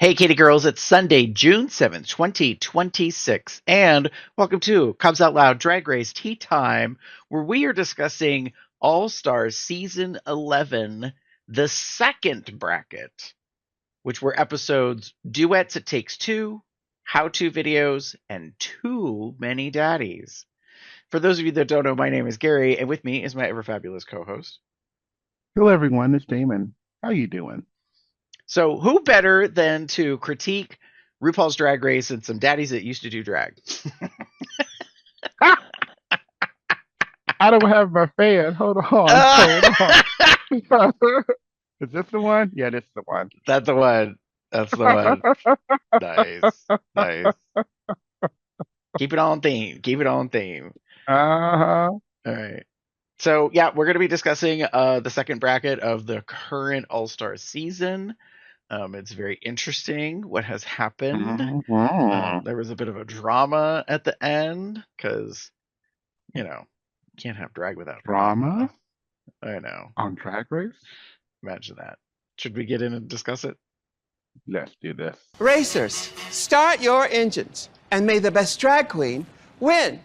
Hey, Katie girls, it's Sunday, June 7th, 2026, and welcome to Cubs Out Loud Drag Race T-Time, where we are discussing All Stars Season 11, the second bracket, which were episodes Duets It Takes Two, How-To videos, and Too Many Daddies. For those of you that don't know, my name is Gary, and with me is my ever-fabulous co-host. Hello, everyone. It's Damon. How you doing? So, who better than to critique RuPaul's Drag Race and some daddies that used to do drag? Ah, I don't have my fan. Hold on. Uh, Hold on. Is this the one? Yeah, this is the one. That's the one. That's the one. Nice. Nice. Keep it on theme. Keep it on theme. Uh-huh. All right. So, yeah, we're going to be discussing the second bracket of the current All Star season. It's very interesting what has happened. Mhm. There was a bit of a drama at the end because, can't have drag without drama. Drama I know. on Drag Race? Imagine that. Should we get in and discuss it? Let's do this. Racers, start your engines, and may the best drag queen win.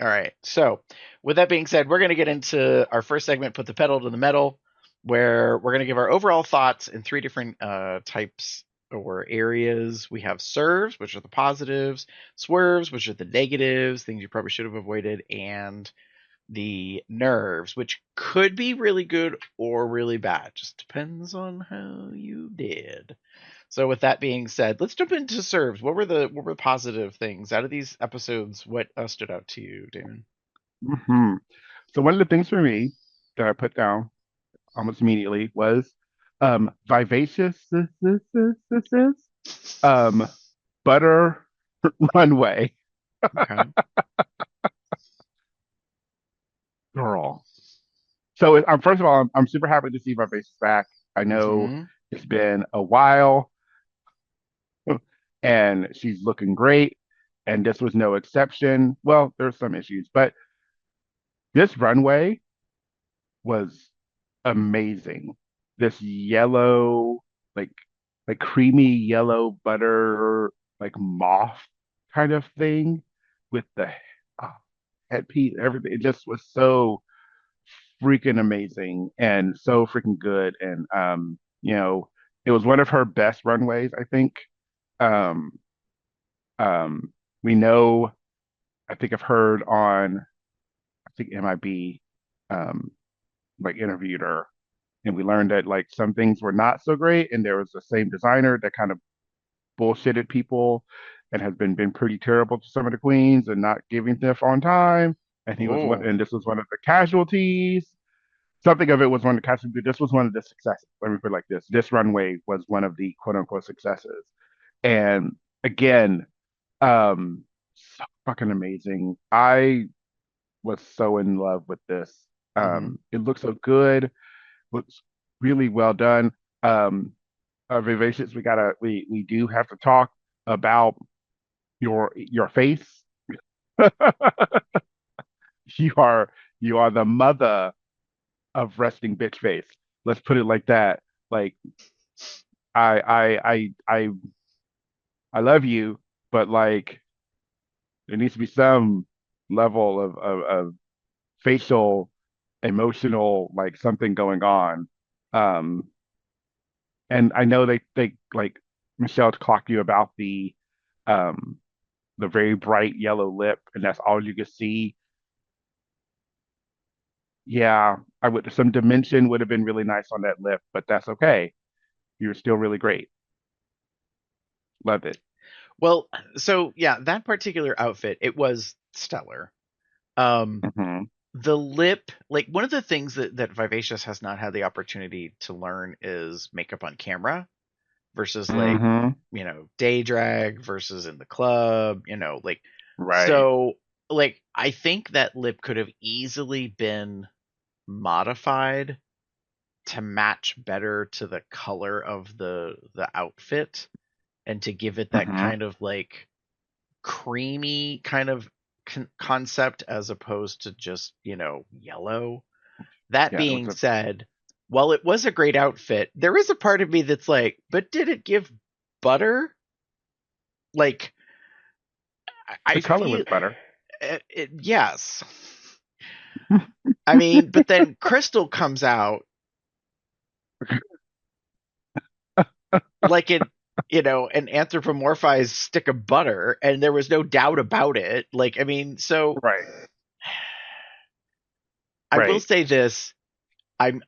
All right. So, with that being said, we're going to get into our first segment, Put the Pedal to the Metal, where we're going to give our overall thoughts in three different types or areas. We have serves, which are the positives, swerves, which are the negatives, things you probably should have avoided, and the nerves, which could be really good or really bad. Just depends on how you did. So with that being said, let's jump into serves. What were the positive things out of these episodes? What stood out to you, Damon? hmm So one of the things for me that I put down almost immediately was vivacious um butter runway. Okay. Girl. So first of all, I'm super happy to see Vivacious back. I know Mm-hmm. it's been a while, and she's looking great, and this was no exception. Well, there's some issues, but this runway was amazing. This yellow, like like creamy yellow butter, like moth kind of thing with the uh, headpiece, everything. It just was so freaking amazing and so freaking good. And it was one of her best runways, I think. Um, we know, I think I've heard on, I think MIB, um, like interviewed her, and we learned that like some things were not so great, and there was the same designer that kind of bullshitted people and has been pretty terrible to some of the queens and not giving stuff on time. And he was one, Oh. and this was one of the casualties. Something of it was one of the casualties. This was one of the successes. Let me put it like this: this runway was one of the quote unquote successes. And again, so fucking amazing. I was so in love with this. Mm-hmm. It looks so good. Looks really well done. Um, Vivacious, we do have to talk about your face. you are you are the mother of resting bitch face. Let's put it like that. Like I I I I I love you, but like there needs to be some level of facial emotional like something going on. Um and I know they like Michelle clocked you about um the very bright yellow lip and that's all you could see. Yeah, I would some dimension would have been really nice on that lip, but that's okay. You're still really great. Love it. Well, so yeah, that particular outfit, it was stellar. Um, hmm the lip, like one of the things that Vivacious has not had the opportunity to learn is makeup on camera versus like, hmm day drag versus in the club, Right. so like I think that lip could have easily been modified to match better to the color of the outfit and to give it that hmm kind of like creamy kind of concept as opposed to just, yellow. That Yeah, it was being said, while it was a great outfit, there is a part of me that's like, but did it give butter, like I The color feel was better. yes. I mean, but then Crystal comes out like an an anthropomorphized stick of butter, and there was no doubt about it. Like, I mean, so Right. I will Right. say this. I'm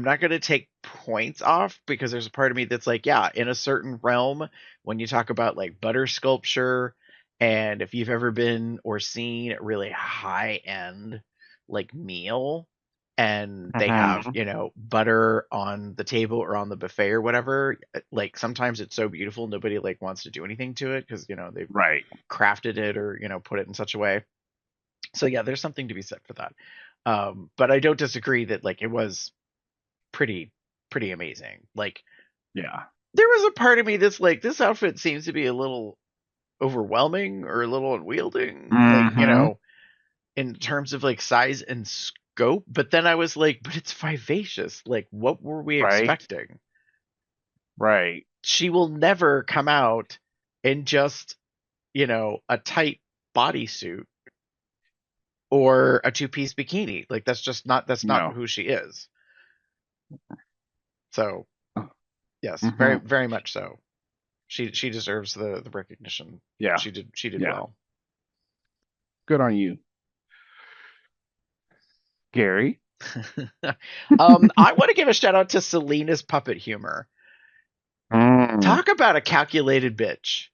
not going to take points off because there's a part of me that's like, yeah, in a certain realm, when you talk about like butter sculpture, and if you've ever been or seen a really high end like meal, and they have Hmm. butter on the table or on the buffet or whatever, like sometimes it's so beautiful nobody like wants to do anything to it because they've Right. crafted it or put it in such a way. So yeah, there's something to be said for that. But I don't disagree that like it was pretty pretty amazing. Like Yeah. there was a part of me that's like this outfit seems to be a little overwhelming or a little unwielding, like Hmm. in terms of like size and scope. But then I was like, but it's vivacious. Like what were we Right. expecting? Right. She will never come out in just a tight bodysuit or a two-piece bikini. Like that's not No. who she is. So yes, very Hmm. very much so. She deserves the recognition. Yeah. She did Yeah. well. Good on you, Gary. I want to give a shout out to Selena's puppet humor. Mm. Talk about a calculated bitch.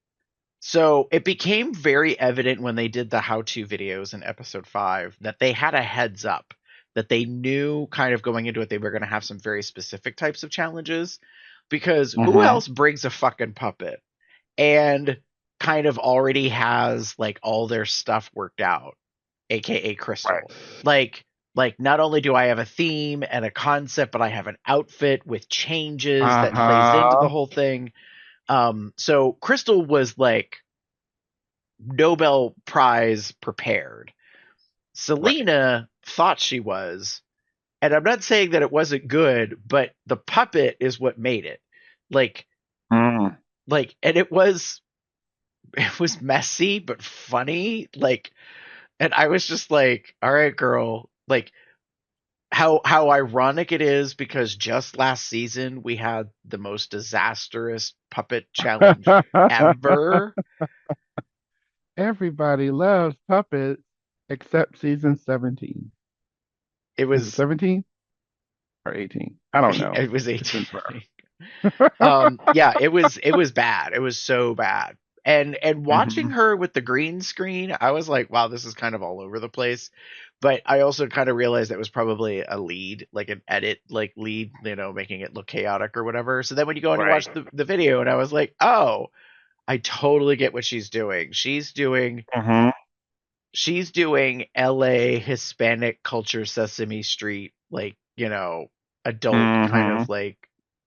So it became very evident when they did the how-to videos in episode 5 that they had a heads up, that they knew kind of going into it they were going to have some very specific types of challenges, because who Hmm. else brings a fucking puppet and kind of already has like all their stuff worked out, aka Right. Crystal. Like not only do I have a theme and a concept, but I have an outfit with changes that plays into the Uh-huh. whole thing. So Crystal was like Nobel Prize prepared. Right. Selena thought she was, and I'm not saying that it wasn't good, but the puppet is what made it. Like Mm. and it was messy but funny. Like, and I was just like, all right, girl, like how ironic it is because just last season we had the most disastrous puppet challenge ever. Everybody loves puppets except season 17. It Is it was 17 or 18? I don't know. it was It's been 18. forever. Yeah, it was bad. It was so bad. And watching Hmm. her with the green screen, I was like, wow, this is kind of all over the place. But I also kind of realized that was probably a lead, like an edit, like lead, making it look chaotic or whatever. So then when you go and you Right. watch the video, and I was like, oh, I totally get what she's doing. Hmm. She's doing LA Hispanic culture Sesame Street, like, adult kind Hmm. of like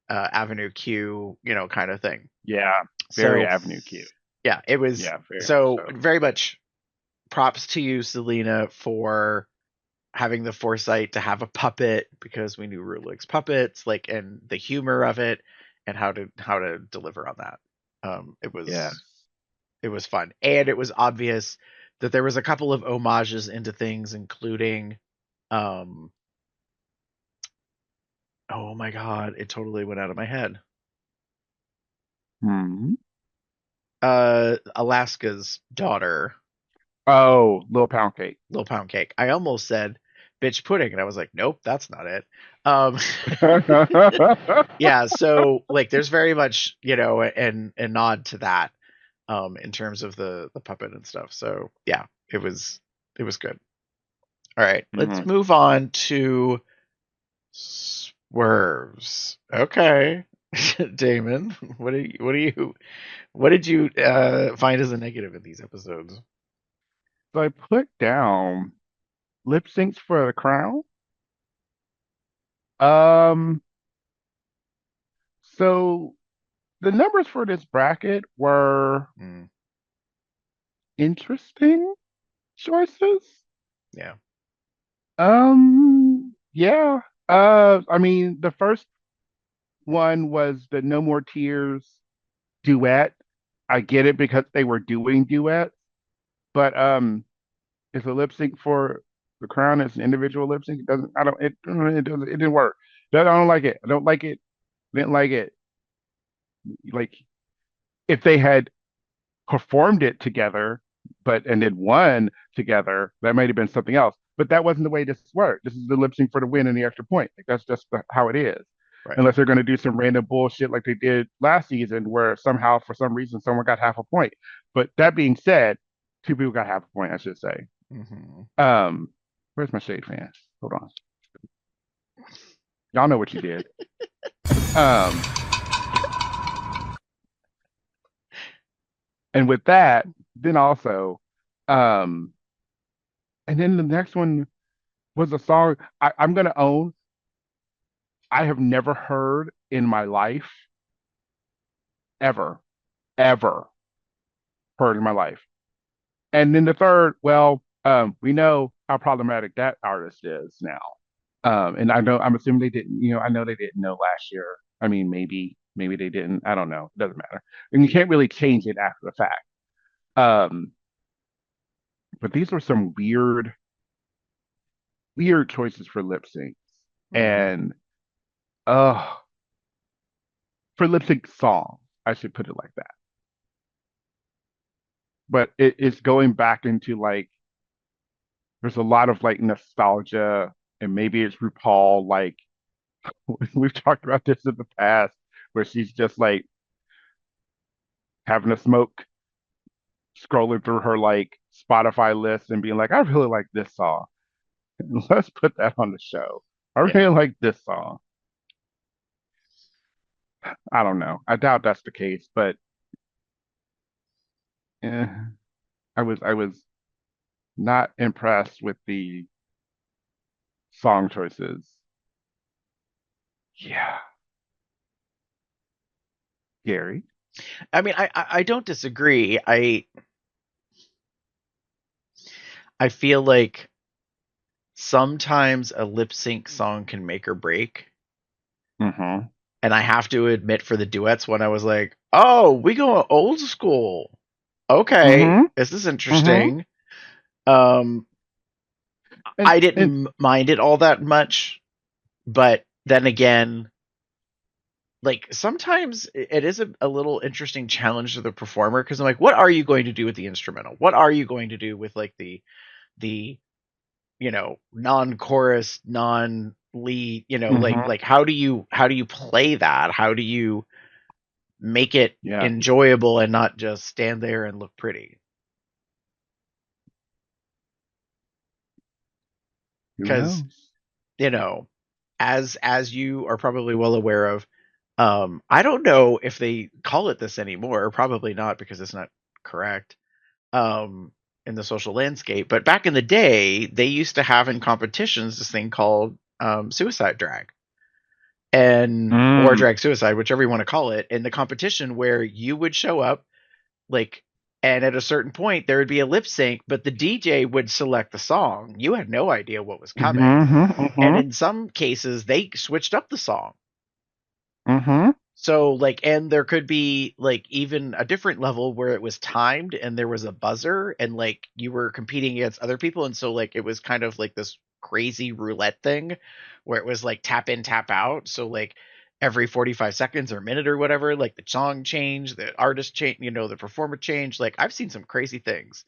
Avenue Q, kind of thing. Yeah. Very So Avenue Q. yeah, it was Yeah, very much so so. very much props to you, Selena, for having the foresight to have a puppet because we knew Rue likes puppets, like, and the humor of it and how to deliver on that. It Yes. was fun, and it was obvious that there was a couple of homages into things, including, um, oh my god, it totally went out of my head. Hmm. Alaska's daughter, Oh, little pound cake. Little Pound Cake. I almost said bitch pudding, and I was like, nope, that's not it. Um, yeah, so like, there's very much and nod to that, in terms of the puppet and stuff. So yeah, it was good. All right, let's Hmm. move on to swerves. Okay, Damon, what did you find as a negative in these episodes? So I put down lip syncs for the crown. Um, so the numbers for this bracket were Mm, interesting choices. yeah. Yeah. I mean, the first one was the No More Tears duet. I get it because they were doing duets, but it's a lip sync for the crown. It's an individual lip sync. It doesn't. I don't. It doesn't. It didn't work. I don't like it. I don't like it. Didn't like it. Like if they had performed it together, but and did one together, that might have been something else. But that wasn't the way this worked. This is the lip sync for the win and the extra point. Like that's just how it is. Right. Unless they're going to do some random bullshit like they did last season, where somehow for some reason someone got half a point. But that being said, two people got half a point, I should say. Um, where's my shade fan? Hold on. Y'all know what you did. Um, and with that, then also, um, and then the next one was a song I'm gonna own. I have never heard in my life, ever, ever heard in my life. And then the third, well, we know how problematic that artist is now. And I know I'm assuming they didn't, I know they didn't know last year. I mean, maybe they didn't. I don't know. It doesn't matter. And you can't really change it after the fact. Um, but these were some weird choices for lip syncs. And uh for lip sync song, I should put it like that. But it's going back into like there's a lot of like nostalgia and maybe it's RuPaul like we've talked about this in the past where she's just like having a smoke scrolling through her like Spotify list and being like, I really like this song. Let's put that on the show. I really Yeah. like this song. I don't know. I doubt that's the case, but eh, I was not impressed with the song choices. Yeah, Gary. I mean, I don't disagree. I feel like sometimes a lip sync song can make or break. Mm-hmm. And I have to admit, for the duets, when I was like, "Oh, we go old school. Okay, Mm-hmm. this is Mm-hmm. interesting." Um, And I and didn't mind it all that much, but then again, like sometimes it is a little interesting challenge to the performer because I'm like, what are you going to do with the instrumental? What are you going to do with like the non-chorus, non-lead, mm-hmm. like how do you play that? How do you make it Yeah, enjoyable and not just stand there and look pretty? who Because knows? you know, as you are probably well aware of, I don't know if they call it this anymore. Probably not because it's not correct. Um, in the social landscape, but back in the day, they used to have in competitions this thing called suicide drag and or Mm. drag suicide, whichever you want to call it, in the competition where you would show up like and at a certain point there would be a lip sync, but the DJ would select the song. You had no idea what was coming. Mm-hmm. And Mm-hmm. in some cases they switched up the song. Mm-hmm. So like and there could be like even a different level where it was timed and there was a buzzer and like you were competing against other people and so like it was kind of like this crazy roulette thing where it was like tap in tap out. So like every 45 seconds or minute or whatever, like the song changed, the artist change, the performer changed. Like I've seen some crazy things.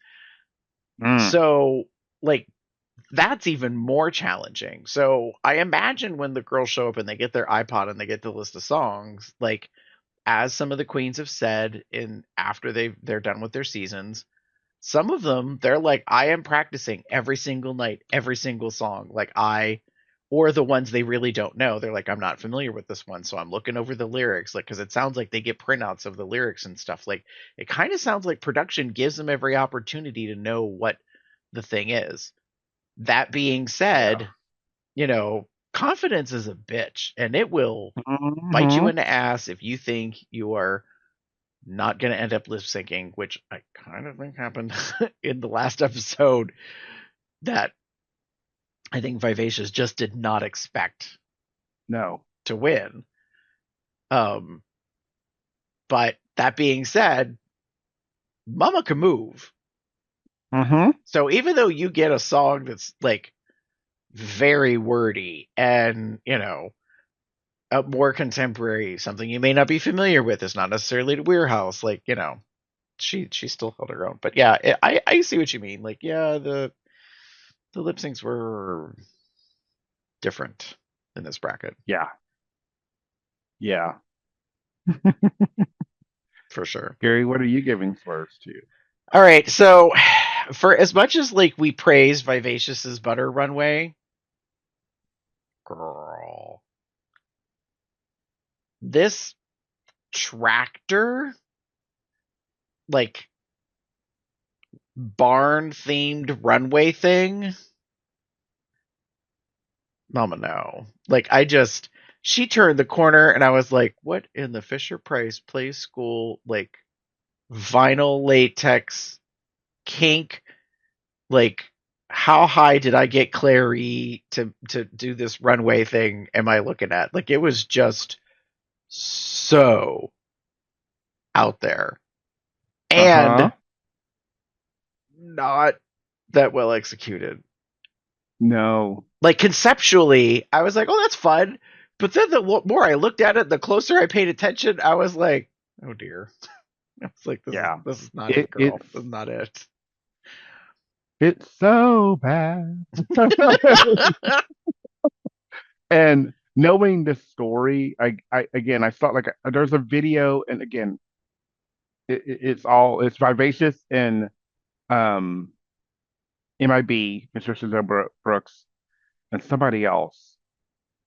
Mm. So like that's even more challenging. So I imagine when the girls show up and they get their iPod and they get the list of songs, like as some of the queens have said in after they're done with their seasons, some of them they're like, I am practicing every single night, every single song. Like or the ones they really don't know. They're like, I'm not familiar with this one, so I'm looking over the lyrics, like because it sounds like they get printouts of the lyrics and stuff. Like it kind of sounds like production gives them every opportunity to know what the thing is. That being Yeah. said, confidence is a bitch and it will bite you Mm-hmm. in the ass if you think you are not going to end up lip syncing, which I kind of think happened in the last episode that I think Vivacious just did not expect No. to win. Um, but That being said, Mama can move. Mm-hmm. So even though you get a song that's like very wordy and, a more contemporary, something you may not be familiar with, it's not necessarily the Warehouse, like, she still held her own. But yeah, I see what you mean. Like, yeah, the lip syncs were different in this bracket Yeah. Yeah. for sure. Gary, what are you giving slurs to? All right, so for as much as like we praise Vivacious's Butter Runway, girl, this tractor, like barn themed runway thing, mama no. Like she turned the corner and I was like, what in the Fisher Price Play School, like vinyl latex kink, like how high did I get Clary to do this runway thing am I looking at? Like it was just so out there Uh-huh. and not that well executed. No. Like conceptually, I was like, "Oh, that's fun," but then the more I looked at it, the closer I paid attention, I was like, "Oh dear." I was like, Yeah. this is not it, It girl. it's This is not it." it's so bad. And knowing the story, I again, I felt like there's a video, and again, it's Vivacious and um MIB, Mr. Suzanne Brooks, and somebody else,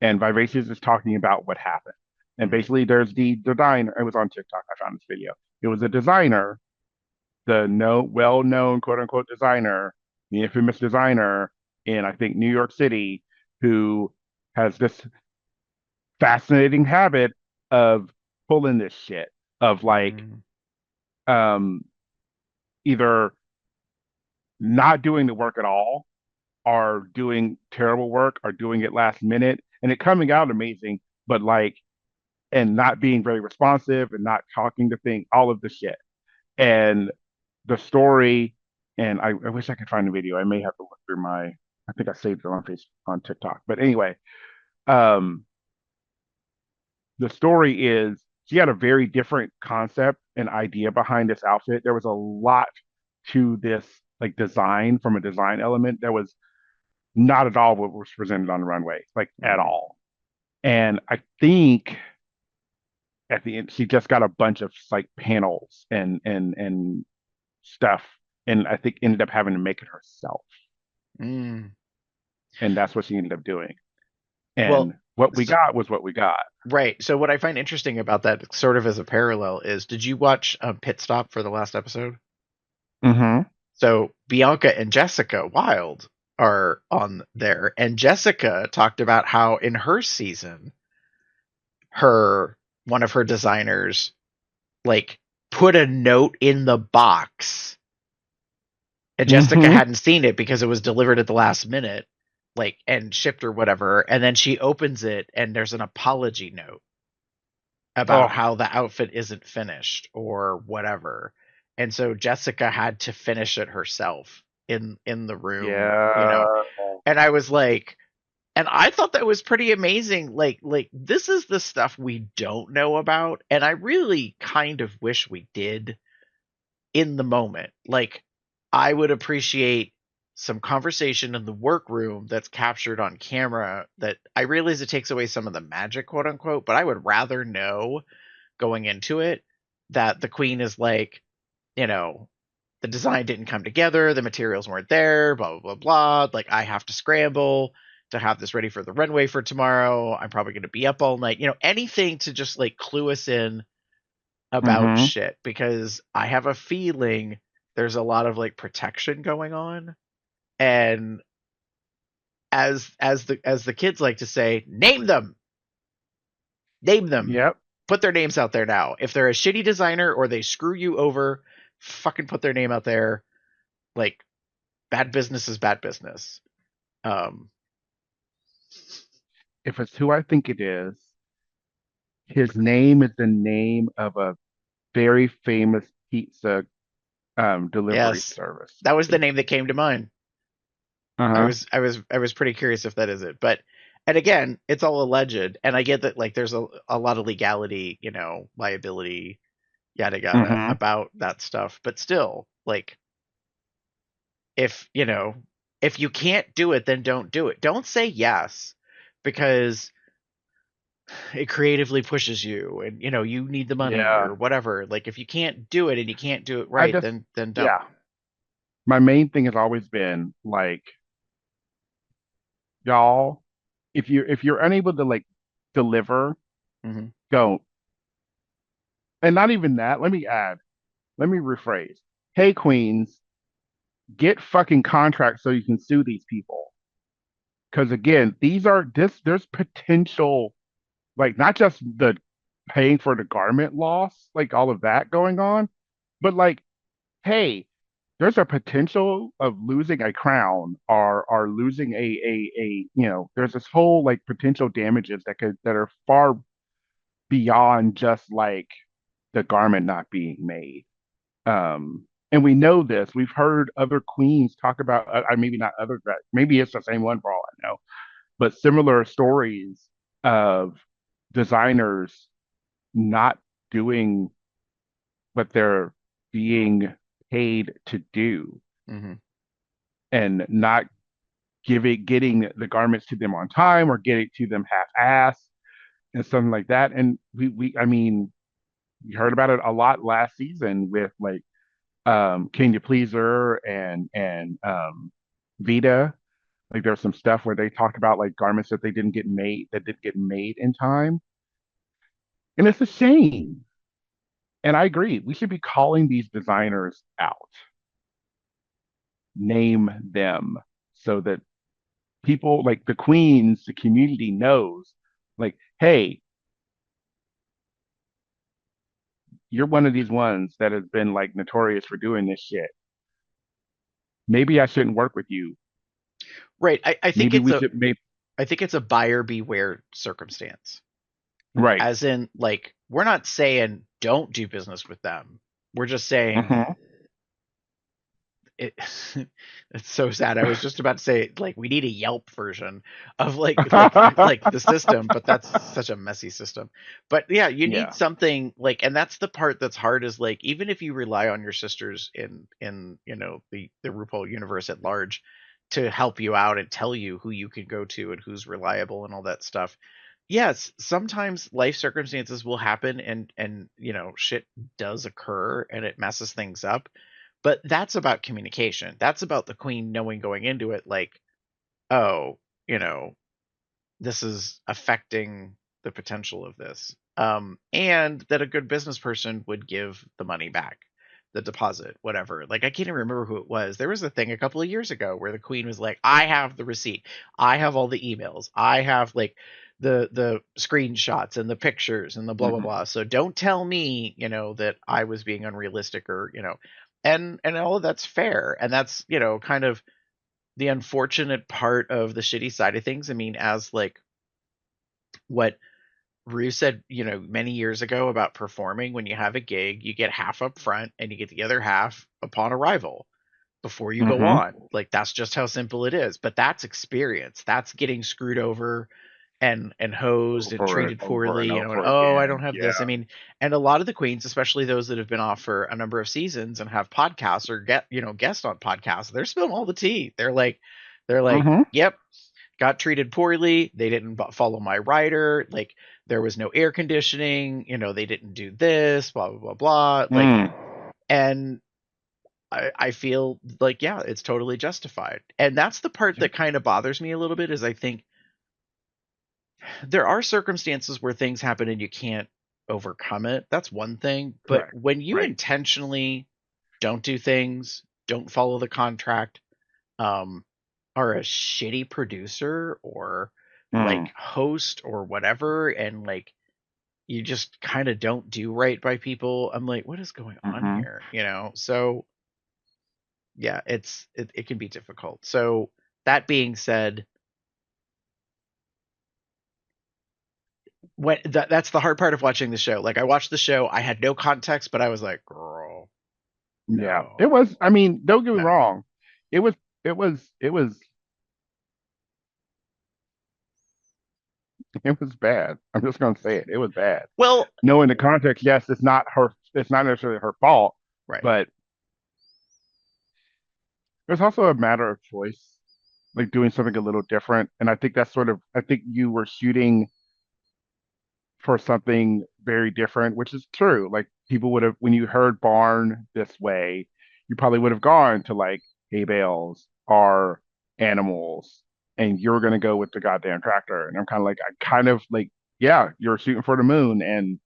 and Vivacious is talking about what happened. And Mhm. basically, there's the designer. It was on TikTok. I found this video. It was a designer, the well-known quote unquote designer, the infamous designer in I think New York City, who has this fascinating habit of pulling this shit of like Mhm. um either not doing the work at all or doing terrible work or doing it last minute and it coming out amazing, but like and not being very responsive and not talking to things, all of the shit. And the story, and I wish I could find the video. I may have to look through I think I saved it on on TikTok. But anyway, um, the story is she had a very different concept and idea behind this outfit. There was a lot to this like design from a design element that was not at all what was presented on the runway, like at Mhm. all. And I think at the end she just got a bunch of like panels and stuff, and I think ended up having to make it herself, Mm. and that's what she ended up doing. Well, And what we so, got was what we got. right. So what I find interesting about that, sort of as a parallel, is did you watch Pit Stop for the last episode? Mm-hmm. So Bianca and Jessica Wilde are on there, and Jessica talked about how in her season, her one of her designers like put a note in the box, and Jessica Mm-hmm. hadn't seen it because it was delivered at the last minute, like and shipped or whatever. And then she opens it, and there's an apology note about Oh, how the outfit isn't finished or whatever. And so Jessica had to finish it herself in the room, yeah. And I was like, and I thought that was pretty amazing. Like this is the stuff we don't know about, and I really kind of wish we did in the moment. Like I would appreciate some conversation in the workroom that's captured on camera that I realize it takes away some of the magic, quote unquote, but I would rather know going into it that the queen is like, you know, the design didn't come together, the materials weren't there, blah blah blah blah. Like I have to scramble to have this ready for the runway for tomorrow. I'm probably going to be up all night. Anything to just like clue us in about Mm-hmm. shit because I have a feeling there's a lot of like protection going on, and as the kids like to say, name them, Yep. put their names out there now. If they're a shitty designer or they screw you over, fucking put their name out there. Like bad business is bad business. Um, If it's who I think it is, his name is the name of a very famous pizza delivery Yes, service. that was the name that came to mind. Uh-huh. I was pretty curious if that is it, but and again, it's all alleged, and I get that like there's a lot of legality, liability, yada yada Mm-hmm. about that stuff, but still, like if if you can't do it, then don't do it. Don't say yes because it creatively pushes you, and you need the money Yeah. or whatever. Like if you can't do it and you can't do it I right, just then don't. yeah. My main thing has always been like, y'all, if you're unable to like deliver, Hmm. don't. And not even that. Let me rephrase. Hey, queens, get fucking contracts so you can sue these people. Because again, there's potential, like not just the paying for the garment loss, like all of that going on, but like, hey, there's a potential of losing a crown or losing there's this whole like potential damages that are far beyond just like the garment not being made. And we know this. We've heard other queens talk about, maybe not other, maybe it's the same one for all I know, but similar stories of designers not doing what they're being paid to do Hmm. and not getting the garments to them on time or getting to them half-ass and something like that. And I mean, we heard about it a lot last season with like Kenya Pleaser and Vita. Like there's some stuff where they talked about like garments that didn't get made in time. And it's a shame. And I agree. We should be calling these designers out, name them so that people like the queens, the community knows, like, hey, you're one of these ones that has been like notorious for doing this shit. Maybe I shouldn't work with you. Right. I think Maybe it's we a should maybe I think it's a buyer beware circumstance. right. As in, like, we're not saying don't do business with them. We're just saying Hmm. it. It's so sad. I was just about to say like we need a Yelp version of like the system, but that's such a messy system. But yeah, you need Yeah. something like, and that's the part that's hard is like even if you rely on your sisters in the RuPaul universe at large to help you out and tell you who you can go to and who's reliable and all that stuff. Yes, sometimes life circumstances will happen and shit does occur and it messes things up, but that's about communication. That's about the queen knowing going into it, like, oh, you know, this is affecting the potential of this. And that a good business person would give the money back, the deposit, whatever. Like, I can't even remember who it was. There was a thing a couple of years ago where the queen was like, I have the receipt, I have all the emails, I have like the screenshots and the pictures and the blah blah Hmm. blah. So don't tell me, that I was being unrealistic or, and all of that's fair. And that's, kind of the unfortunate part of the shitty side of things. I mean, as like what Rue said, many years ago about performing, when you have a gig, you get half up front and you get the other half upon arrival before you go Hmm. on. Like that's just how simple it is. But that's experience. That's getting screwed over and hosed and Over and treated over and poorly, and over oh, I don't again. have this. I Yeah. mean, and a lot of the queens, especially those that have been off for a number of seasons and have podcasts or guest on podcasts, they're spilling all the tea. They're like, Hmm. yep, got treated poorly. They didn't follow my rider. Like there was no air conditioning. They didn't do this. Blah blah blah blah. Like, Mm. and I feel like yeah, it's totally justified. And that's the part Yep. that kind of bothers me a little bit. Is I think there are circumstances where things happen and you can't overcome it. That's one thing. But Correct. when you Right. intentionally don't do things, don't follow the contract, um, are a shitty producer or Mm. like host or whatever, and like you just kind of don't do right by people, I'm like, what is going on Hmm. here? So yeah, it can be difficult. So that being said, that's the hard part of watching the show. Like I watched the show, I had no context, but I was like, girl, Yeah, it no, was. I mean, don't get me no. wrong. It was. It was. It was. It was bad. I'm just gonna say it. It was bad. Well, Knowing the context, yes, it's not her. It's not necessarily her fault, right. but there's also a matter of choice, like doing something a little different. And I think that's sort of. I think you were shooting for something very different, which is true. Like people would have, when you heard barn this way, you probably would have gone to like hay bales or animals, and you're gonna go with the goddamn tractor. And I'm kind of like, I kind of like, yeah, you're shooting for the moon, and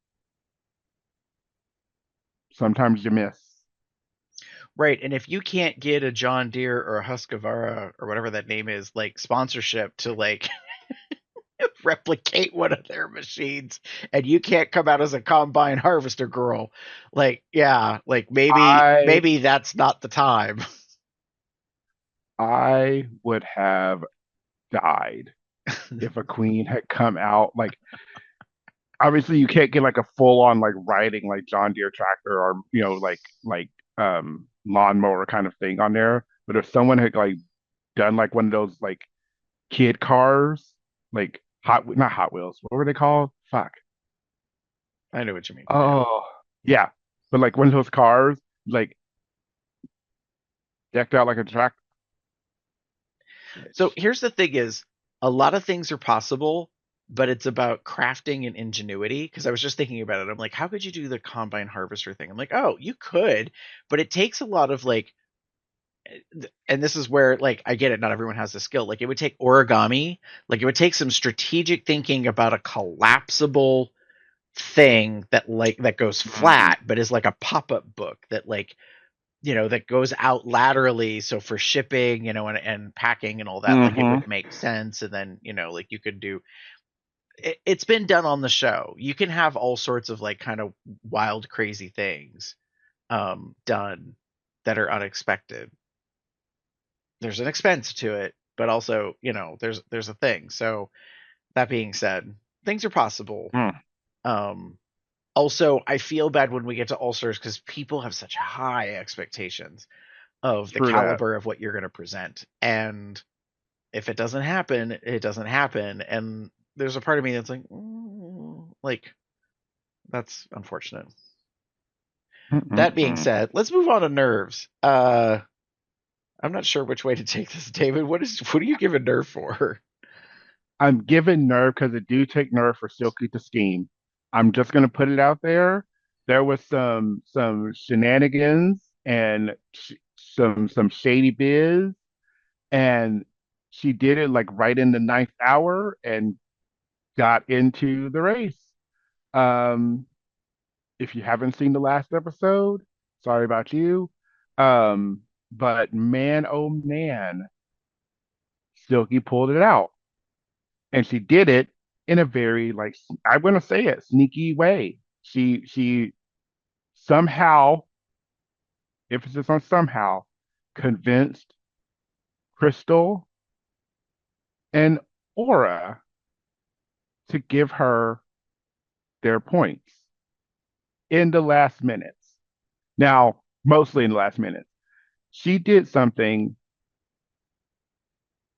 sometimes you miss. Right. And if you can't get a John Deere or a Husqvarna or whatever that name is, like sponsorship to like replicate one of their machines, and you can't come out as a combine harvester girl, like, yeah, like I maybe that's not the time. I would have died if a queen had come out like obviously you can't get like a full on like riding like John Deere tractor or lawnmower kind of thing on there. But if someone had like done like one of those like kid cars, like not Hot Wheels, what were they called? Fuck. I know what you mean. Oh yeah, but like one of those cars, like decked out like a track. So Bitch. here's the thing is a lot of things are possible, but it's about crafting and ingenuity. Because I was just thinking about it. I'm like, how could you do the combine harvester thing? I'm like, oh, you could, but it takes a lot of like, and this is where like I get it, not everyone has the skill. Like it would take origami, like it would take some strategic thinking about a collapsible thing that like that goes Mm-hmm. flat but is like a pop-up book that like that goes out laterally, so for shipping, and packing and all that, like it Mm-hmm. would make sense. And then like you could do it's been done on the show. You can have all sorts of like kind of wild crazy things done that are unexpected. There's an expense to it, but also there's a thing. So that being said, things are possible. Mm. um Also, I feel bad when we get to All Stars because people have such high expectations of the True that. caliber of what you're going to present. And if it doesn't happen, it doesn't happen. And there's a part of me that's like, like, that's unfortunate. That being Mm-mm-mm. said, let's move on to nerves. I'm not sure which way to take this, David. What do you give a nerve for? I'm giving nerve because it do take nerve for Silky to scheme. I'm just gonna put it out there. There was some shenanigans and some shady biz, and she did it like right in the ninth hour and got into the race. Um, if you haven't seen the last episode, sorry about you. Um, but man, oh man, Silky pulled it out. And she did it in a very like I'm gonna say it sneaky way. She somehow, emphasis on somehow, convinced Crystal and Aura to give her their points in the last minutes. Now, mostly in the last minutes. She did something,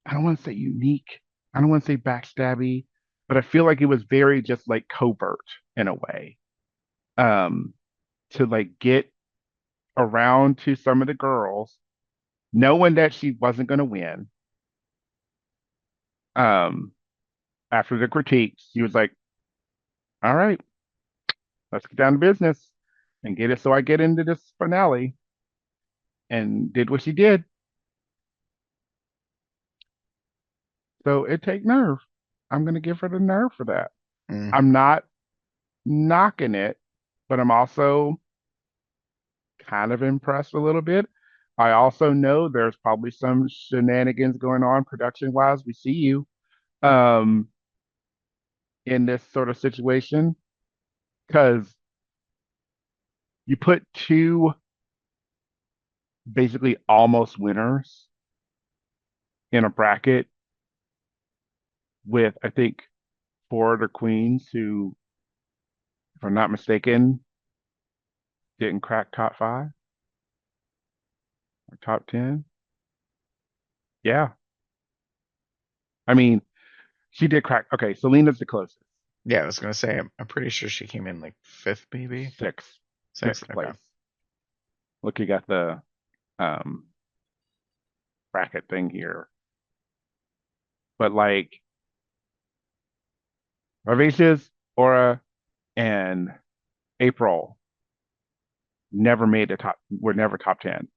I don't want to say unique, I don't want to say backstabby, but I feel like it was very just like covert in a way. Um, to like get around to some of the girls, knowing that she wasn't going to win. Um, After the critiques, she was like, "All right, let's get down to business and get it." So I get into this finale and did what she did. So it take nerve. I'm gonna give her the nerve for that. Mm. I'm not knocking it, but I'm also kind of impressed a little bit. I also know there's probably some shenanigans going on production wise. We see you um, in this sort of situation because you put two basically almost winners in a bracket with I think four other queens who, if I'm not mistaken, didn't crack top five or top 10. Yeah. I mean, she did crack. Okay, Selena's the closest. Yeah, I was gonna say I'm pretty sure she came in like fifth, maybe Sixth. sixth. Sixth Okay. place. Looking at the um bracket thing here. But like Vivacious, Aura, and April never made the top, were never top 10.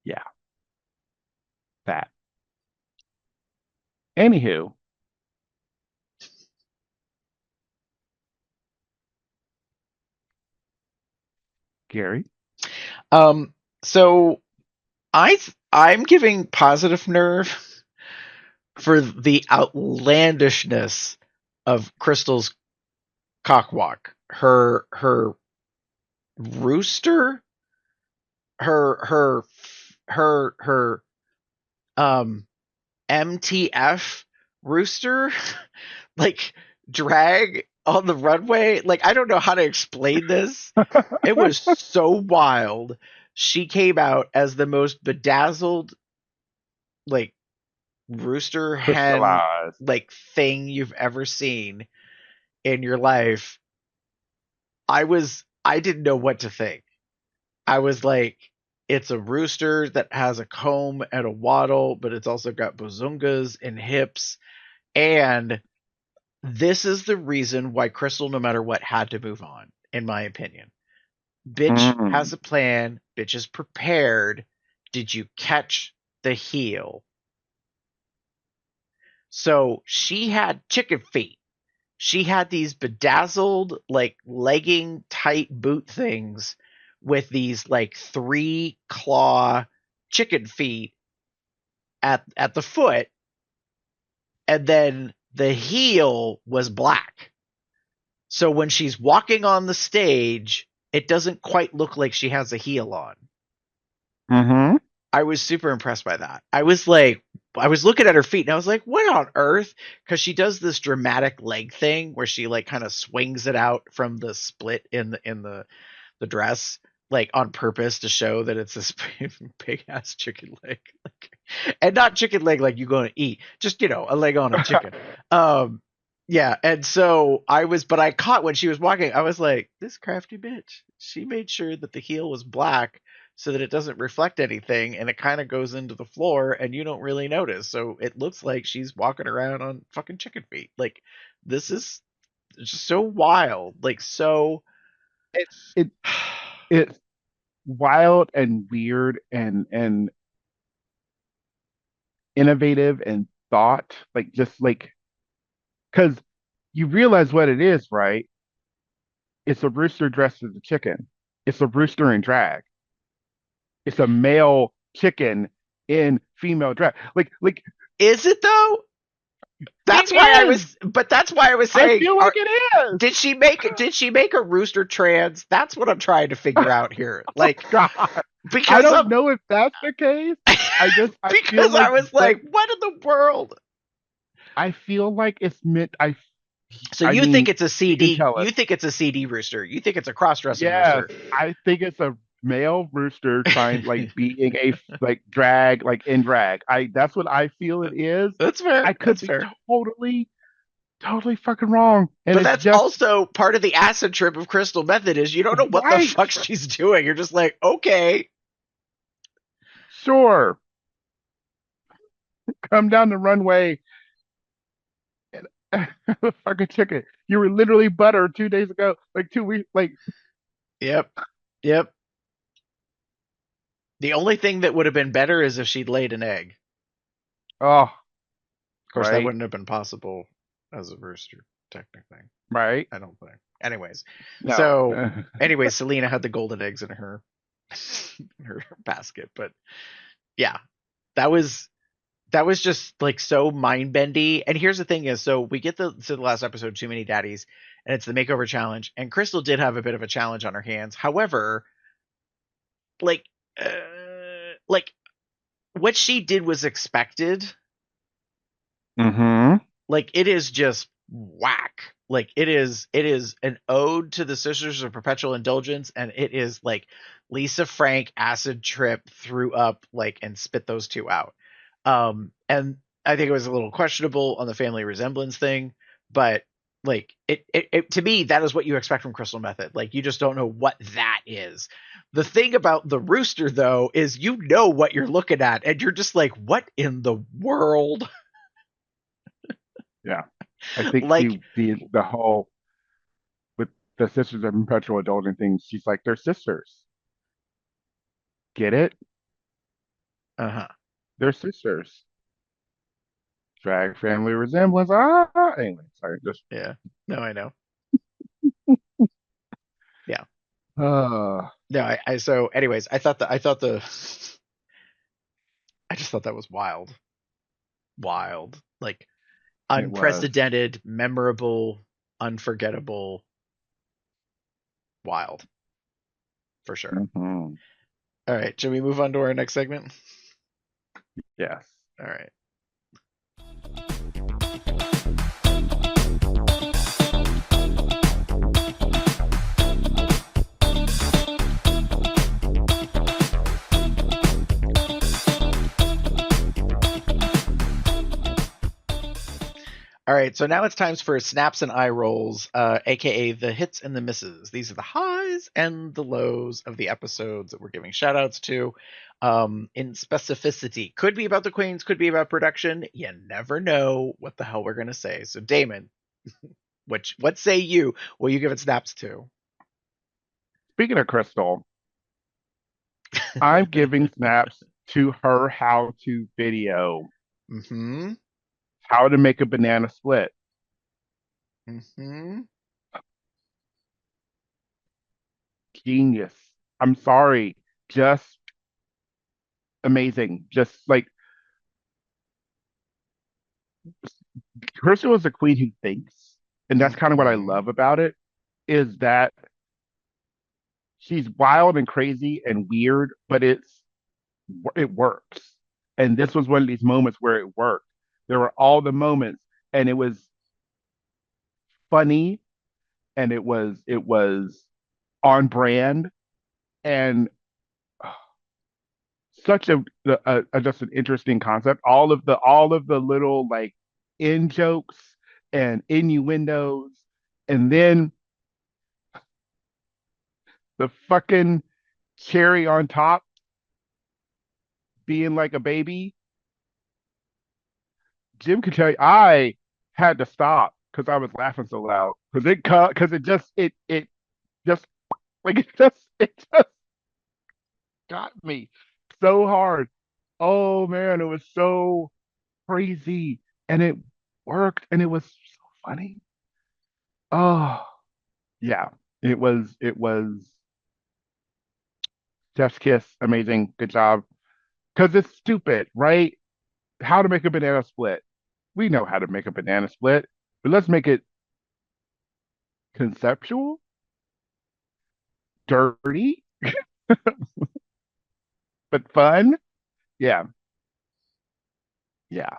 Yeah, that. Anywho, Gary. So I'm giving positive nerve for the outlandishness of Crystal's cockwalk. Her rooster, her her um MTF rooster like drag on the runway. Like I don't know how to explain this. It was so wild. She came out as the most bedazzled like rooster hen Crystallized. like thing you've ever seen in your life. I didn't know what to think. I was like, it's a rooster that has a comb and a waddle, but it's also got bazungas and hips. And this is the reason why Crystal, no matter what, had to move on, in my opinion. Bitch Mm. has a plan. Bitch is prepared. Did you catch the heel? So she had chicken feet. She had these bedazzled, like legging tight boot things with these like 3 claw chicken feet at the foot, and then the heel was black. So when she's walking on the stage, it doesn't quite look like she has a heel on. Mm-hmm. I was super impressed by that. I was like, I was looking at her feet and I was like, what on earth? Because she does this dramatic leg thing where she like kind of swings it out from the split in the dress, like on purpose to show that it's this big ass chicken leg, and not chicken leg like you going to eat, just a leg on a chicken. Um, yeah, and so but I caught when she was walking, I was like, this crafty bitch. She made sure that the heel was black so that it doesn't reflect anything and it kind of goes into the floor and you don't really notice. So it looks like she's walking around on fucking chicken feet. Like this is just so wild. Like so It it it's wild and weird and innovative and thought, like just like because you realize what it is, right? It's a rooster dressed as a chicken. It's a rooster in drag. It's a male chicken in female drag. is it though? That's why I It is. was but that's why I was I saying feel like it is. did she make a rooster trans? That's what I'm trying to figure out here. Oh Like God. I because don't I'm know if that's the case. I feel because I like, was but like, what in the world? I feel like it's meant. So I you think mean, it's a you can CD? tell us. You think it's a CD rooster? You think it's a cross-dressing Yes, rooster? I think it's a male rooster trying like being a like drag like in drag. I That's what I feel it is. That's fair. I That's could be fair. totally fucking wrong, and But it's that's just also part of the acid trip of Crystal Method is you don't know what the right. fuck she's doing. You're just like, okay, Sure, come down the runway and fucking chicken. You were literally butter 2 days ago, like 2 weeks, like yep, yep. The only thing that would have been better is if she'd laid an egg. oh, Of course, that right, wouldn't have been possible as a rooster, technically. right. I don't think. Anyways, No, so Selena had the golden eggs in her in her basket, but yeah, that was just like so mind bendy. And here's the thing is, so we get to the last episode, Too Many Daddies, and it's the makeover challenge. And Crystal did have a bit of a challenge on her hands. However, like, like what she did was expected. Mm-hmm. Like, it is just whack. Like, it is an ode to the Sisters of Perpetual Indulgence, and it is like Lisa Frank acid trip threw up like and spit those two out. And I think it was a little questionable on the family resemblance thing, but like it to me, that is what you expect from Crystal Method. Like, you just don't know what that is. The thing about the rooster though is you know what you're looking at, and you're just like, what in the world? Yeah. I think Like, the whole with the Sisters of Perpetual Indulgence thing, she's like, they're sisters. Get it? uh-huh. They're sisters. Drag family resemblance. Ah, anyway, sorry. Just Yeah. No, I know. Yeah. uh, No, I so anyways, I thought the I just thought that was wild. Wild. Like, it was. unprecedented, memorable, unforgettable, wild, for sure. Hmm. All right, should we move on to our next segment? Yes. All right. All right, so now it's time for snaps and eye rolls, aka the hits and the misses. These are the highs and the lows of the episodes that we're giving shout outs to. In specificity, could be about the queens, could be about production. You never know what the hell we're gonna say. So, Damon, what say you? Will you give it snaps to? Speaking of Crystal, I'm giving snaps to her how-to video, Mm-hmm. how to make a banana split. Mm-hmm. Genius. I'm sorry. Just amazing. Just like Crystal is a queen who thinks, and that's kind of what I Mm-hmm. love about it, is that she's wild and crazy and weird, but it works. And this was one of these moments where it worked. There were all the moments, and it was funny, and it was on brand, and such a just an interesting concept. All of the little like in jokes and innuendos, and then the fucking cherry on top being like a baby. Jim could tell you I had to stop because I was laughing so loud because it just like it just got me so hard. Oh man, it was so crazy and it worked and it was so funny. Oh yeah, it was Chef's kiss, amazing, good job. Because it's stupid, right? How to make a banana split. We know how to make a banana split, but let's make it conceptual, dirty, but fun. Yeah, yeah.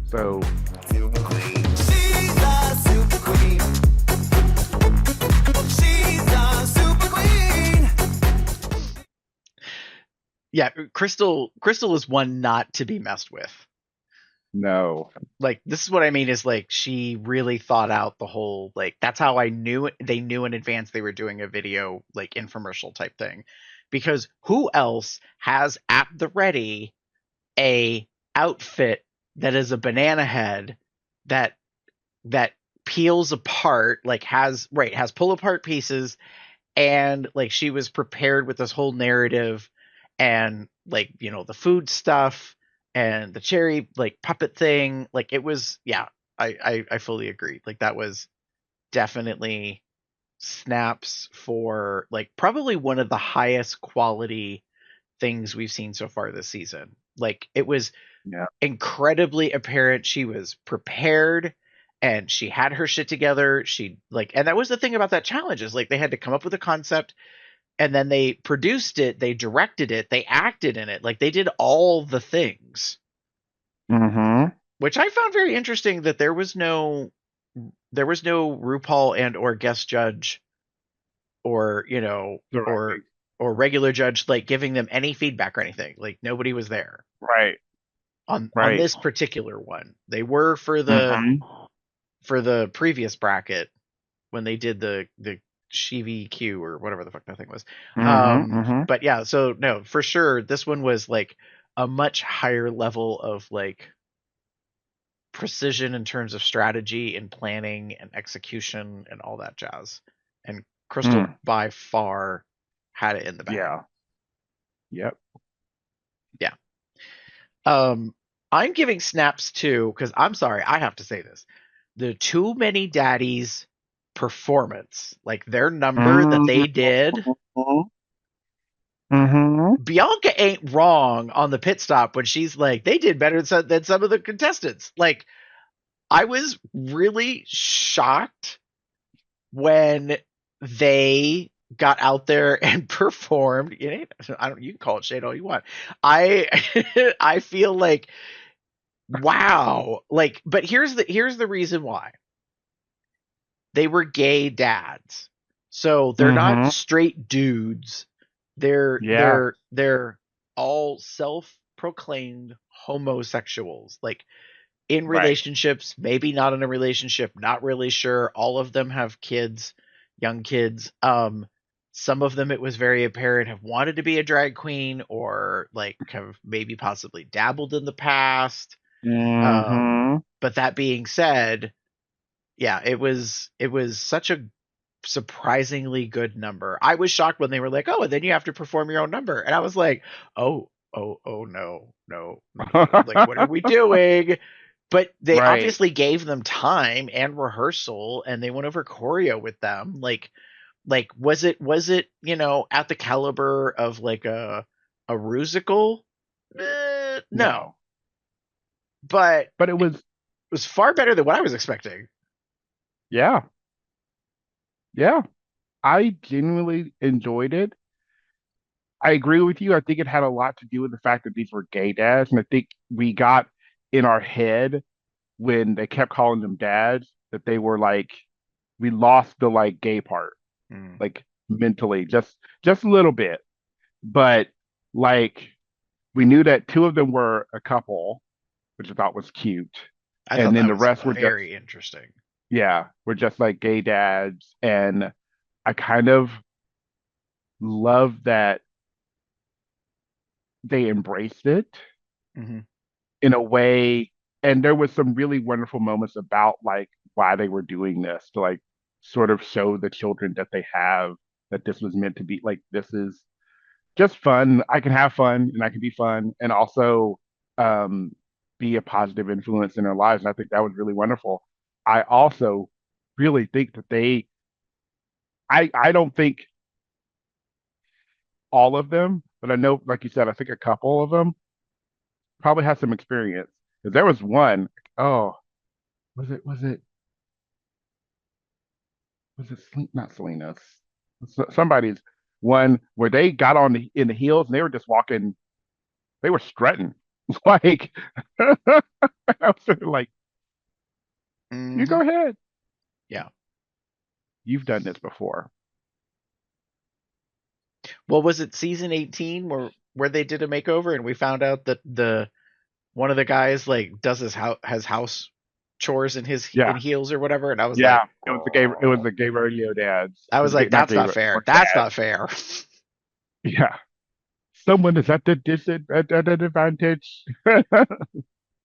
So Super queen. She's a super queen. She's a super queen. Yeah, Crystal is one not to be messed with. no, Like, this is what I mean is like she really thought out the whole, like, that's how I knew they knew in advance they were doing a video like infomercial type thing, because who else has at the ready a outfit that is a banana head that that peels apart, like has pull apart pieces, and like she was prepared with this whole narrative, and like, the food stuff and the cherry like puppet thing, like it was, yeah. I fully agree, like that was definitely snaps for like probably one of the highest quality things we've seen so far this season. Like, it was yeah, incredibly apparent she was prepared and she had her shit together. She like, and that was the thing about that challenge, is like they had to come up with a concept, and then they produced it, they directed it, they acted in it. Like they did all the things, Mm-hmm. which I found very interesting that there was no RuPaul and or guest judge or, you know, Directing. or regular judge like giving them any feedback or anything. Like nobody was there Right. on Right. this particular one. They were Mm-hmm. for the previous bracket when they did the Shivi Q or whatever the fuck that thing was. Mm-hmm. Mm-hmm. But yeah, so no, for sure, this one was like a much higher level of like precision in terms of strategy and planning and execution and all that jazz. And Crystal Mm. by far had it in the bag. Yeah. Yep. Yeah. I'm giving snaps to because I'm sorry, I have to say this. The Too Many Daddies performance, like their number that they did, Mm-hmm. Mm-hmm. Bianca ain't wrong on the pit stop when she's like, they did better than some of the contestants. Like, I was really shocked when they got out there and performed. I don't. You can call it shade all you want. I I feel like wow. Like, but here's the reason why they were gay dads, so they're not Mm-hmm. straight dudes. They're Yeah. they're they're all self-proclaimed homosexuals. Like in Right. relationships, maybe not in a relationship, not really sure. All of them have kids, young kids. Some of them it was very apparent have wanted to be a drag queen or like have maybe possibly dabbled in the past. Mm-hmm. But that being said, yeah, it was such a surprisingly good number. I was shocked when they were like, "Oh, and then you have to perform your own number," and I was like, "Oh, no, no, no, no, no! Like, what are we doing?" But they Right. obviously gave them time and rehearsal, and they went over choreo with them. Was it at the caliber of like a rusical? No, No. but But it it was, was far better than what I was expecting. yeah. Yeah. I genuinely enjoyed it. I agree with you. I think it had a lot to do with the fact that these were gay dads. And I think we got in our head when they kept calling them dads that they were like, we lost the like gay part, Mm. like mentally, just a little bit. But like we knew that two of them were a couple, which I thought was cute. I thought And then that the was rest were just, very interesting. yeah, were just like gay dads. And I kind of love that they embraced it Hmm. in a way. And there was some really wonderful moments about like why they were doing this to like sort of show the children that they have that this was meant to be like this is just fun. I can have fun and I can be fun and also um, be a positive influence in their lives. And I think that was really wonderful. I also really think that I don't think all of them, but I know, like you said, I think a couple of them probably has some experience. Because there was one, oh, was it not Selena's, somebody's one where they got on in the heels and they were just walking, they were strutting. Like, I was sort of like, you go Hmm. ahead. Yeah. You've done this before. Well, was it season 18 where they did a makeover and we found out that the one of the guys like does his house chores in his Yeah, in heels or whatever, and yeah. It was the gay rodeo dads. I It was was gay, like, not that's gay not rodeo fair. That's dads. not fair. Yeah. Someone is at the disadvantage.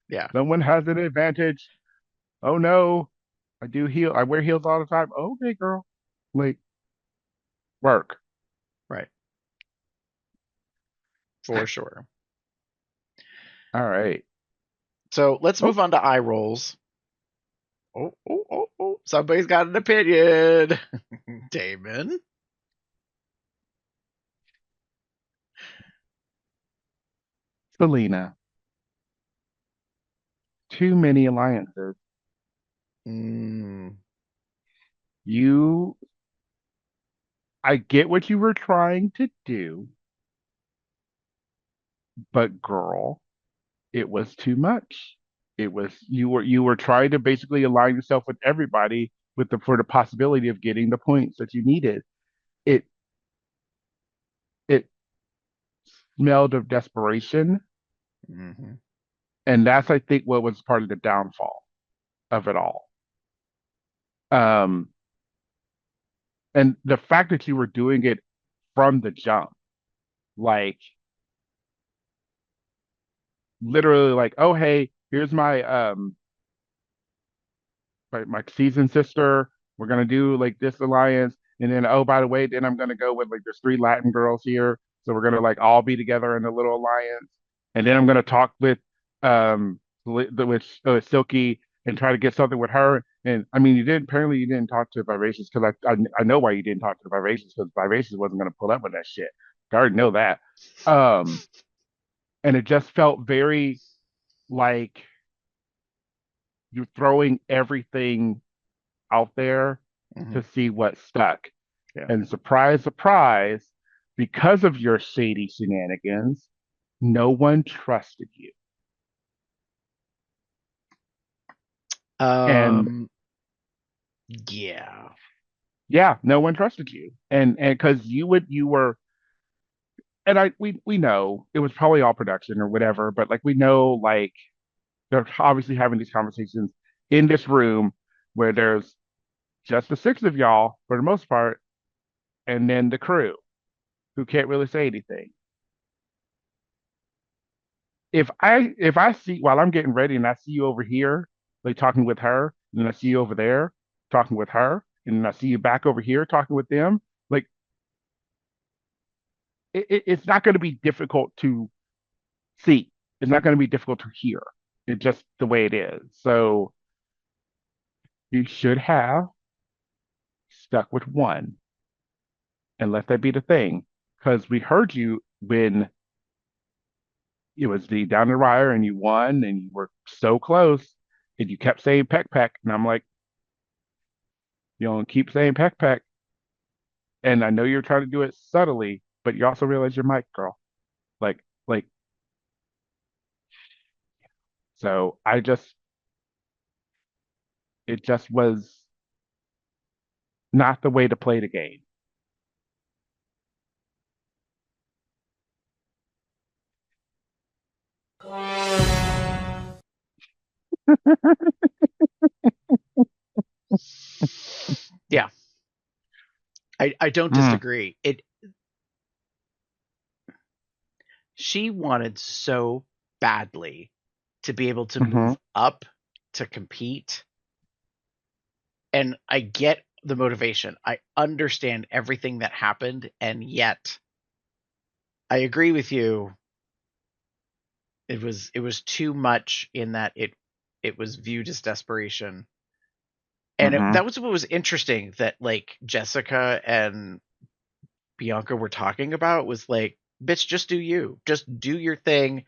Yeah. Someone has an advantage. Oh no, I wear heels all the time. Okay, girl. Like work. Right. For sure. All right. So let's Oh, move on to eye rolls. Oh. Somebody's got an opinion. Damon. Selena. Too many alliances. Mm, You, I get what you were trying to do, but girl, it was too much. It was you were trying to basically align yourself with everybody with the for the possibility of getting the points that you needed. It it smelled of desperation, Hmm. and that's I think what was part of the downfall of it all. Um, and the fact that you were doing it from the jump, like literally, like, oh hey, here's my seasoned sister. We're gonna do like this alliance, and then oh by the way, then I'm gonna go with like there's three Latin girls here, so we're gonna like all be together in a little alliance, and then I'm gonna talk with with Silky and try to get something with her. And I mean, you didn't talk to Vivacious because I know why you didn't talk to Vivacious because Vivacious wasn't gonna pull up with that shit. I already know that. Um, and it just felt very like you're throwing everything out there Hmm. to see what stuck. Yeah. And surprise, surprise, because of your shady shenanigans, no one trusted you. And Um. Yeah. yeah, no one trusted you. And because you were and we know it was probably all production or whatever, but like we know like they're obviously having these conversations in this room where there's just the six of y'all for the most part, and then the crew who can't really say anything. If I see while I'm getting ready and I see you over here like talking with her, and then I see you over there talking with her, and then I see you back over here talking with them, like it's not going to be difficult to see. It's not going to be difficult to hear. It's just the way it is. So you should have stuck with one and let that be the thing. Because we heard you when it was the down the wire and you won and you were so close and you kept saying peck peck. And I'm like, you don't keep saying peck peck. And I know you're trying to do it subtly, but you also realize you're Mike, girl. Like, so it just was not the way to play the game. Yeah. I don't Mm, disagree. It She wanted so badly to be able to hmm move up to compete, and I get the motivation. I understand everything that happened, and yet I agree with you. It was too much in that it was viewed as desperation. And hmm that was what was interesting, that like Jessica and Bianca were talking about was like, bitch, just do you. Just do your thing.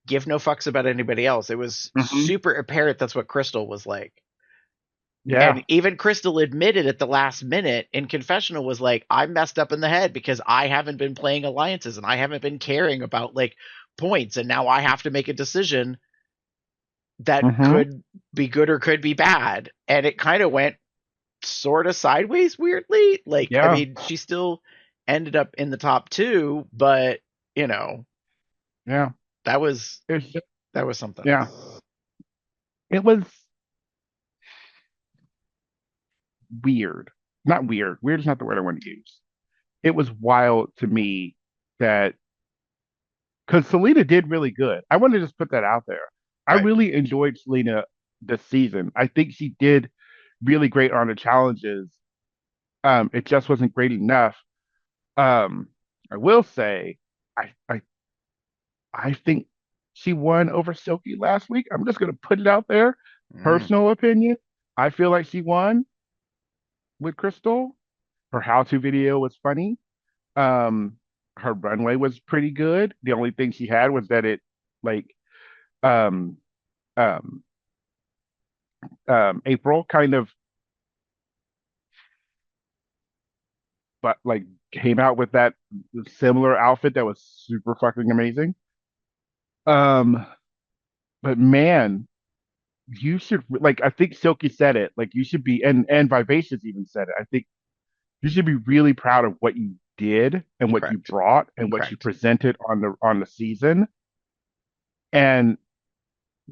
Give no fucks about anybody else. It was hmm super apparent that's what Crystal was like. Yeah. And even Crystal admitted at the last minute in confessional was like, I messed up in the head because I haven't been playing alliances and I haven't been caring about like points, and now I have to make a decision that hmm could be good or could be bad. And it kind of went sort of sideways weirdly. Like, I Yeah. mean, she still ended up in the top two, but you know, Yeah. that was It's just, that was something. yeah. It was weird. Not weird. Weird is not the word I want to use. It was wild to me that because Selena did really good. I want to just put that out there. I Right. really enjoyed Selena this season. I think she did really great on the challenges. It just wasn't great enough. Um, I will say, I, I, I think she won over Silky last week. I'm just gonna put it out there. Mm. Personal opinion. I feel like she won with Crystal. Her how-to video was funny. Um, her runway was pretty good. The only thing she had was that it like um um April kind of but like came out with that similar outfit that was super fucking amazing. Um, but man, you should like I think Silky said it. Like you should be and Vivacious even said it. I think you should be really proud of what you did and what you Correct. brought and what you Correct. presented on the season. And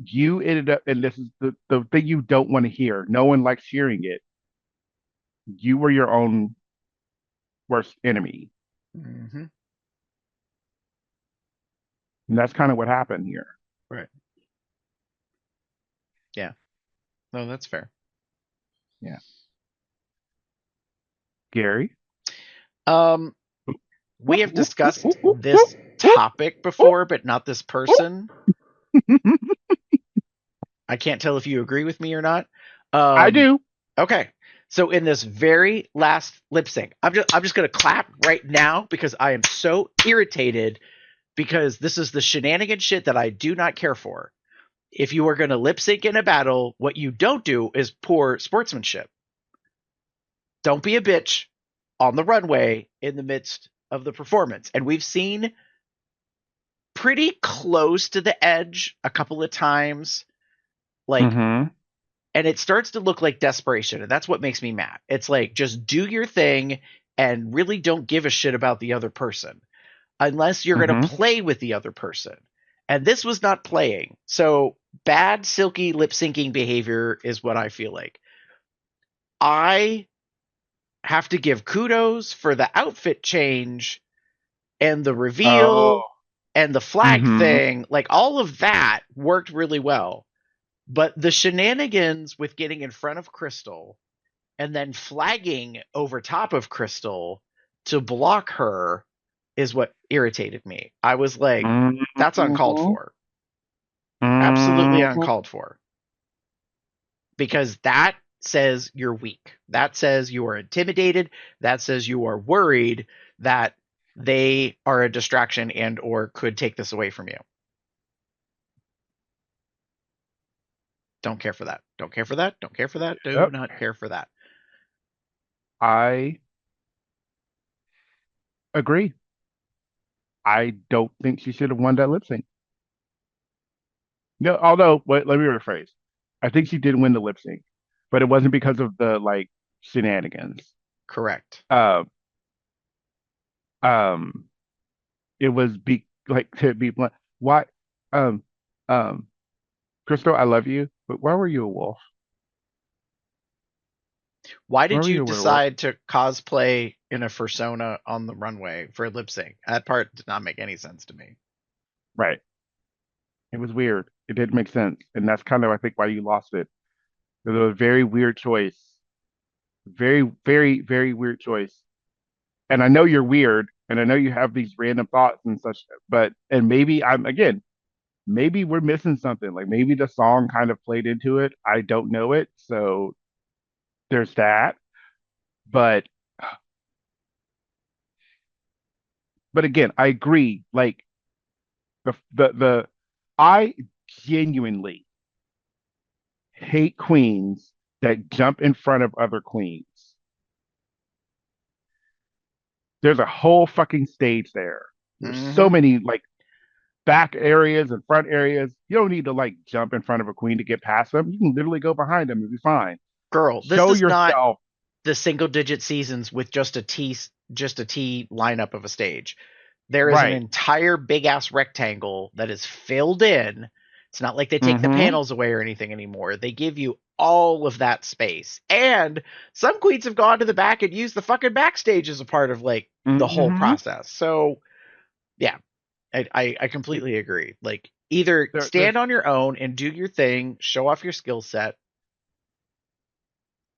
you ended up, and this is the thing you don't want to hear. No one likes hearing it. You were your own worst enemy. Hmm. And that's kind of what happened here. Right. Yeah. No, that's fair. Yeah. Gary? Um, we have discussed this topic before, but not this person. I can't tell if you agree with me or not. I do. Okay. So in this very last lip sync, I'm just gonna clap right now because I am so irritated because this is the shenanigan shit that I do not care for. If you are gonna lip sync in a battle, what you don't do is poor sportsmanship. Don't be a bitch on the runway in the midst of the performance. And we've seen pretty close to the edge a couple of times. Like, Mm-hmm. and it starts to look like desperation. And that's what makes me mad. It's like, just do your thing and really don't give a shit about the other person unless you're going to Mm-hmm. play with the other person. And this was not playing. So bad, silky lip syncing behavior is what I feel like. I have to give kudos for the outfit change and the Oh. reveal and the flag Mm-hmm. thing. Like, all of that worked really well. But the shenanigans with getting in front of Crystal and then flagging over top of Crystal to block her is what irritated me. I was like, that's uncalled Mm-hmm. for. Absolutely Mm-hmm. uncalled for. Because that says you're weak. That says you are intimidated. That says you are worried that they are a distraction and or could take this away from you. Don't care for that. Don't care for that. Don't care for that. Do Yep. not care for that. I agree. I don't think she should have won that lip sync. No, although, wait, let me rephrase. I think she did win the lip sync, but it wasn't because of the like shenanigans. Correct. Um, um, it was be like to be blunt. Why, um, um, Crystal, I love you, but why were you a wolf? Why Why did were you you a werewolf? decide to cosplay in a fursona on the runway for a lip sync? That part did not make any sense to me. Right. It was weird. It didn't make sense, and that's kind of I think why you lost it. It was a very weird choice. Very, very, very weird choice. And I know you're weird, and I know you have these random thoughts and such, but and maybe I'm again, maybe we're missing something. Like maybe the song kind of played into it. I don't know it, so there's that. But but again, I agree. Like the I genuinely hate queens that jump in front of other queens. There's a whole fucking stage there. There's so Mm-hmm. many like back areas and front areas. You don't need to like jump in front of a queen to get past them. You can literally go behind them and be fine. Girl, this Show is not yourself. the single digit seasons with just a T lineup of a stage. There is an Right. entire big ass rectangle that is filled in. It's not like they take the Mm-hmm. panels away or anything anymore. They give you all of that space. And some queens have gone to the back and used the fucking backstage as a part of like the whole Mm-hmm. process. So yeah, I completely agree. Like, either There's stand on your own and do your thing, show off your skill set,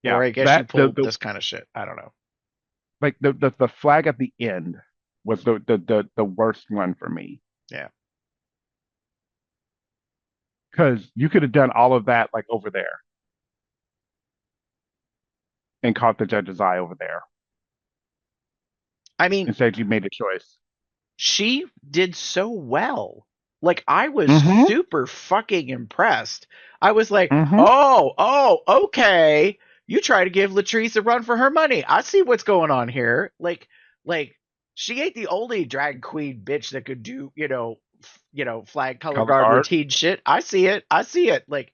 or yeah, I guess you that pull this kind of shit. I don't know. like the flag at the end was the worst one for me. Yeah. Because you could have done all of that like over there and caught the judge's eye over there. I mean, Instead you made a choice. she did so well. Like, I was Mm-hmm. super fucking impressed. I was like, Mm-hmm. oh, okay. You try to give Latrice a run for her money. I see what's going on here. Like, Like, she ain't the only drag queen bitch that could do, flag color Color guard guard. routine shit. I see it. I see it. Like,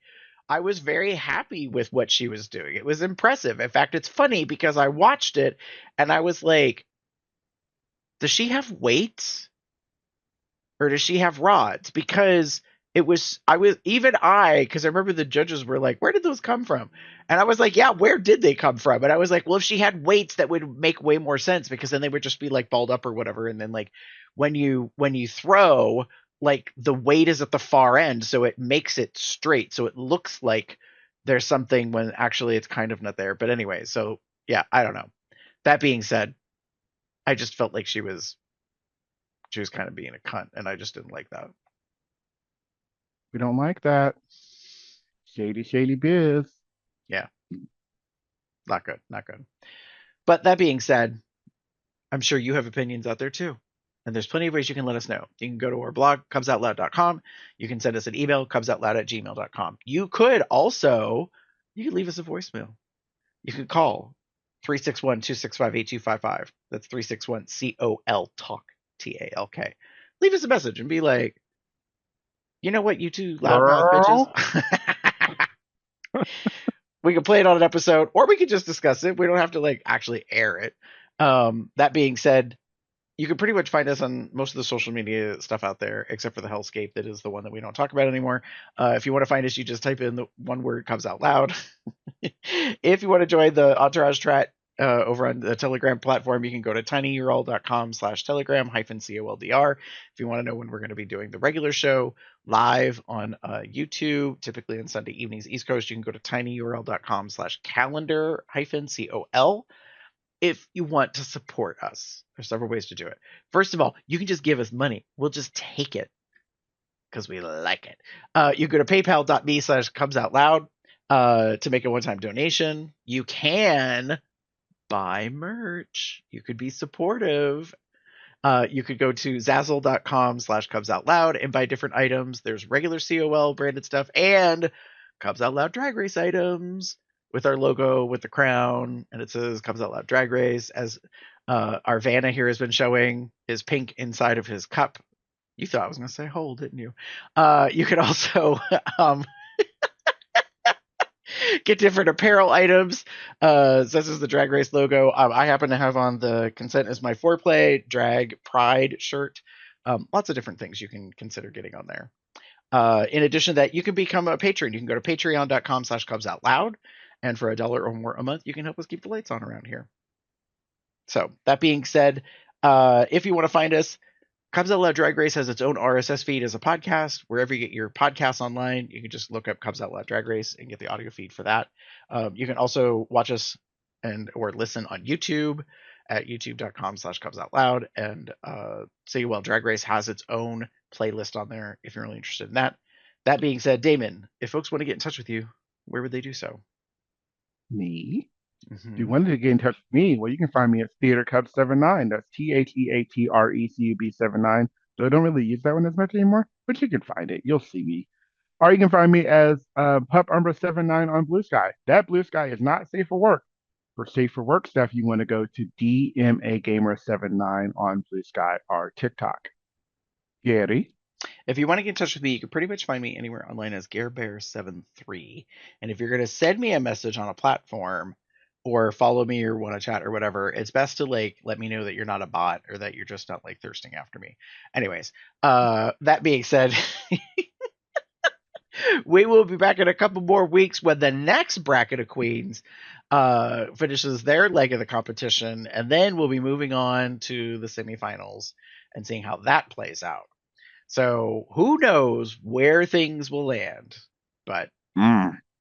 I was very happy with what she was doing. It was impressive. In fact, it's funny because I watched it and I was like, does she have weights or does she have rods? Because because I remember the judges were like, where did those come from? And I was like, yeah, where did they come from? And I was like, well, if she had weights, that would make way more sense because then they would just be like balled up or whatever. And then like when you throw, like the weight is at the far end, so it makes it straight. So it looks like there's something when actually it's kind of not there. But anyway, so yeah, I don't know. That being said, I just felt like she was kind of being a cunt, and I just didn't like that. We don't like that. Shady, shady biz. Yeah, not good, not good. But that being said, I'm sure you have opinions out there too. And there's plenty of ways you can let us know. You can go to our blog, cubsoutloud.com. You can send us an email, cubsoutloud@gmail.com. You could leave us a voicemail. You could call 361-265-8255. That's 361-COL TALK, TALK. Leave us a message and be like, you know what, you two loudmouth bitches? We can play it on an episode, or we could just discuss it. We don't have to like actually air it. That being said, you can pretty much find us on most of the social media stuff out there, except for the Hellscape. That is the one that we don't talk about anymore. If you want to find us, you just type in the one word comes out loud. If you want to join the Entourage chat over on the Telegram platform, you can go to tinyurl.com/telegram-coldr. If you want to know when we're going to be doing the regular show live on YouTube, typically on Sunday evenings East Coast, you can go to tinyurl.com/calendar-col. If you want to support us, there's several ways to do it. First of all, you can just give us money. We'll just take it because we like it. You go to paypal.me/cubsoutloud to make a one-time donation. You can buy merch. You could be supportive. You could go to zazzle.com/cubsoutloud and buy different items. There's regular COL branded stuff and Cubs Out Loud Drag Race items with our logo, with the crown, and it says Cubs Out Loud Drag Race. As our Vanna here has been showing, is pink inside of his cup. You thought I was going to say hole, didn't you? You could also get different apparel items. This is the Drag Race logo. I happen to have on the Consent is My Foreplay Drag Pride shirt. Lots of different things you can consider getting on there. In addition to that, you can become a patron. You can go to patreon.com/cubsoutloud. And for $1 or more a month, you can help us keep the lights on around here. So that being said, if you want to find us, Cubs Out Loud Drag Race has its own RSS feed as a podcast. Wherever you get your podcasts online, you can just look up Cubs Out Loud Drag Race and get the audio feed for that. You can also watch us or listen on YouTube at youtube.com/cubsoutloud. And COL Drag Race has its own playlist on there if you're really interested in that. That being said, Damon, if folks want to get in touch with you, where would they do so? Me? If you wanted to get in touch with me, well, you can find me at Theater Cub 79. That's TheaterCub79. So I don't really use that one as much anymore, but you can find it. You'll see me. Or you can find me as Pup Umbra 79 on Blue Sky. That Blue Sky is not safe for work. For safe for work stuff, you want to go to DMA Gamer 79 on Blue Sky or TikTok. Gary? If you want to get in touch with me, you can pretty much find me anywhere online as GareBear73. And if you're going to send me a message on a platform or follow me or want to chat or whatever, it's best to like let me know that you're not a bot or that you're just not like thirsting after me. Anyways, that being said, we will be back in a couple more weeks when the next bracket of queens finishes their leg of the competition, and then we'll be moving on to the semifinals and seeing how that plays out. So who knows where things will land, but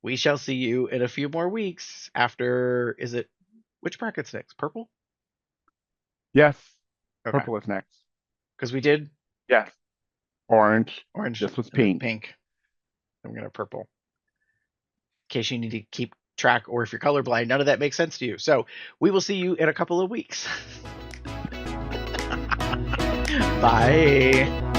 we shall see you in a few more weeks after, which bracket's next? Purple? Yes. Okay. Purple is next. Because we did? Yes. Orange. Orange. This was pink. Pink. I'm going to purple. In case you need to keep track, or if you're colorblind, none of that makes sense to you. So we will see you in a couple of weeks. Bye.